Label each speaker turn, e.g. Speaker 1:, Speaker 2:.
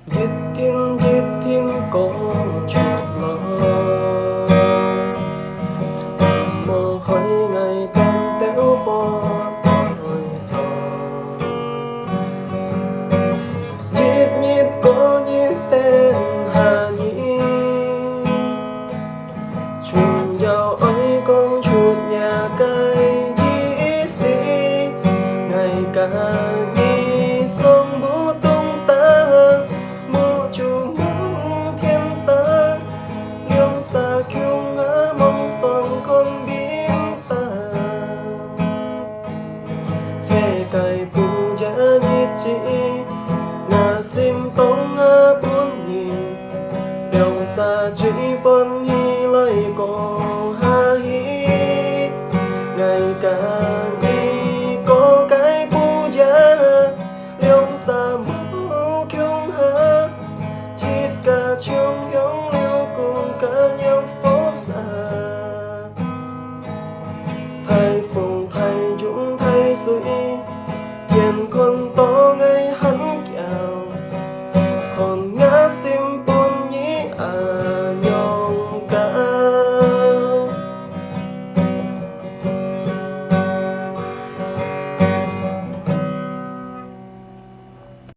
Speaker 1: Viết thiên có chút lo mơ hỏi ngày tên téo bỏ tôi tò Viết nhít có nhít tên Hà Nhi Chuồng giàu ấy con chuột nhà cây dĩ sĩ ngày cả nhi sông bố tung ta mô chu mong thiên ta liêu xa kiêu ngã mong sông con biến ta chê cài bù giá nhít chỉ ngà sim tông ngã bốn nhì đều xa truy phân hi lời còn ha hi ngày cả đi có cái bu giá liêu xa mũ kiêu ha chít cả chiông giống liêu cùng cả nhau phố xa thay phùng thay dũng thay suy tiền con to ngay